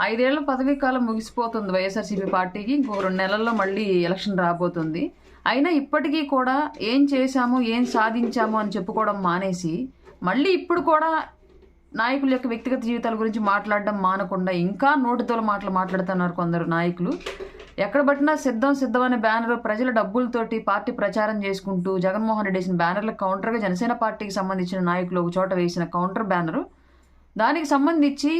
5 ఏళ్ల పదవీ కాలం ముగిసిపోతుంది వైఎస్ఆర్సీపీ పార్టీకి. ఇంకో 2 నెలల్లో మళ్ళీ ఎలక్షన్ రాబోతుంది. అయినా ఇప్పటికీ కూడా ఏం చేశాము, ఏం సాధించాము అని చెప్పుకోవడం మానేసి మళ్ళీ ఇప్పుడు కూడా నాయకుల యొక్క వ్యక్తిగత జీవితాల గురించి మాట్లాడడం మానకుండా ఇంకా నోటితోల మాటలు మాట్లాడుతున్నారు కొందరు నాయకులు. ఎక్కడ పట్టినా సిద్ధం అనే బ్యానర్ ప్రజల డబ్బులతోటి పార్టీ ప్రచారం చేసుకుంటూ జగన్మోహన్ రెడ్డి వేసిన బ్యానర్లకు కౌంటర్గా జనసేన పార్టీకి సంబంధించిన నాయకులు ఒక చోట వేసిన కౌంటర్ బ్యానరు, దానికి సంబంధించి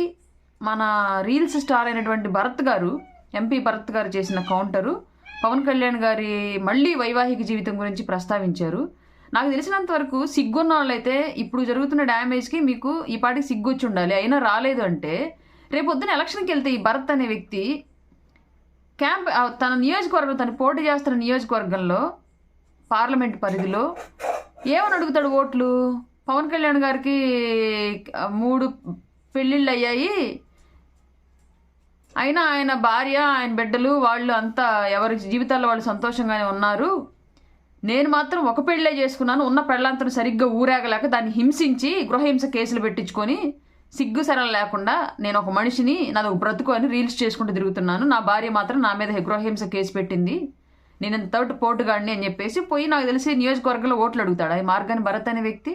మన రీల్స్ స్టార్ అయినటువంటి భరత్ గారు, ఎంపీ భరత్ గారు చేసిన కౌంటరు పవన్ కళ్యాణ్ గారి మళ్ళీ వైవాహిక జీవితం గురించి ప్రస్తావించారు. నాకు తెలిసినంత వరకు సిగ్గున్న వాళ్ళైతే ఇప్పుడు జరుగుతున్న డ్యామేజ్కి మీకు ఈ పాటికి సిగ్గు వచ్చి ఉండాలి. అయినా రాలేదు అంటే రేపొద్దున ఎలక్షన్కి వెళ్తే ఈ భరత్ అనే వ్యక్తి తన నియోజకవర్గం, తను పోటీ చేస్తున్న నియోజకవర్గంలో పార్లమెంట్ పరిధిలో ఏమని అడుగుతాడు ఓట్లు? పవన్ కళ్యాణ్ గారికి 3 పెళ్ళిళ్ళు అయ్యాయి, అయినా ఆయన భార్య, ఆయన బిడ్డలు వాళ్ళు అంతా ఎవరి జీవితాల్లో వాళ్ళు సంతోషంగానే ఉన్నారు, నేను మాత్రం ఒక పెళ్ళే చేసుకున్నాను, ఉన్న పెళ్ళంతను సరిగ్గా ఊరేగలేక దాన్ని హింసించి గృహహింస కేసులు పెట్టించుకొని సిగ్గు సరళ లేకుండా నేను ఒక మనిషిని, నాది ఒక బ్రతుకు అని రీల్స్ చేసుకుంటూ తిరుగుతున్నాను, నా భార్య మాత్రం నా మీద గృహహింస కేసు పెట్టింది, నేను ఇంతటి పోటుగాడిని అని చెప్పేసి పోయి నాకు తెలిసి నియోజకవర్గంలో ఓట్లు అడుగుతాడు ఈ మార్గాన్ని భరత్ అనే వ్యక్తి.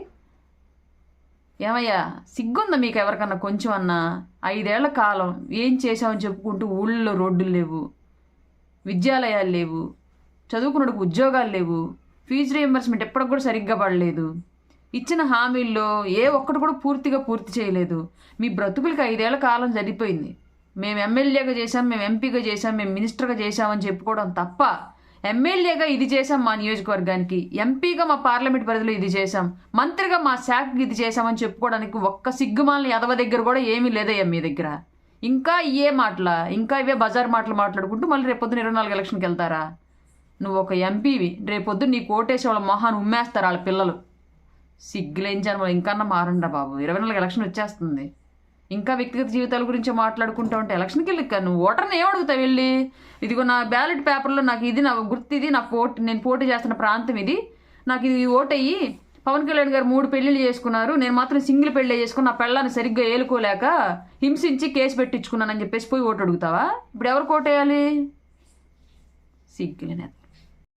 ఏమయ్యా సిగ్గుందా మీకు ఎవరికన్నా కొంచెం అన్నా? 5 ఏళ్ల కాలం ఏం చేసామని చెప్పుకుంటూ ఊళ్ళో రోడ్డులు లేవు, విద్యాలయాలు లేవు, చదువుకున్నకు ఉద్యోగాలు లేవు, ఫీజు రీఎంబర్స్మెంట్ ఎప్పటికి కూడా సరిగ్గా పడలేదు, ఇచ్చిన హామీల్లో ఏ ఒక్కటి కూడా పూర్తి చేయలేదు. మీ బ్రతుకులకి 5 ఏళ్ల కాలం సరిపోయింది. మేము ఎమ్మెల్యేగా చేశాం, మేము ఎంపీగా చేశాం, మేము మినిస్టర్గా చేశామని చెప్పుకోవడం తప్ప ఎమ్మెల్యేగా ఇది చేశాం మా నియోజకవర్గానికి, ఎంపీగా మా పార్లమెంట్ పరిధిలో ఇది చేశాం, మంత్రిగా మా శాఖకి ఇది చేశామని చెప్పుకోవడానికి ఒక్క సిగ్గుమాలని ఎదవ దగ్గర కూడా ఏమీ లేదయ్యా మీ దగ్గర. ఇంకా ఇవే బజార్ మాటలు మాట్లాడుకుంటూ మళ్ళీ రేపొద్దున 24 ఎలక్షన్కి వెళ్తారా? నువ్వు ఒక ఎంపీవి, రేపొద్దు నీ కోటేసి వాళ్ళ మొహాన్ని ఉమ్మేస్తారు వాళ్ళ పిల్లలు. సిగ్గులేంచాను, ఇంకన్నా మారండా బాబు. 24 ఎలక్షన్ వచ్చేస్తుంది, ఇంకా వ్యక్తిగత జీవితాల గురించి మాట్లాడుకుంటూ ఉంటే ఎలక్షన్కి వెళ్ళి నువ్వు ఓటర్ని ఏమడుగుతావు వెళ్ళి? ఇదిగో నా బ్యాలెట్ పేపర్లో నాకు ఇది, నా గుర్తు ఇది, నేను పోటీ చేస్తున్న ప్రాంతం ఇది, నాకు ఇది ఓటయ్యి, పవన్ కళ్యాణ్ గారు 3 పెళ్లిళ్ళు చేసుకున్నారు, నేను మాత్రం సింగిల్ పెళ్ళి చేసుకుని నా పెళ్ళాన్ని సరిగ్గా ఏలుకోలేక హింసించి కేసు పెట్టించుకున్నానని చెప్పేసి పోయి ఓటు అడుగుతావా? ఇప్పుడు ఎవరికి ఓటేయాలి? సిగ్గులేనే.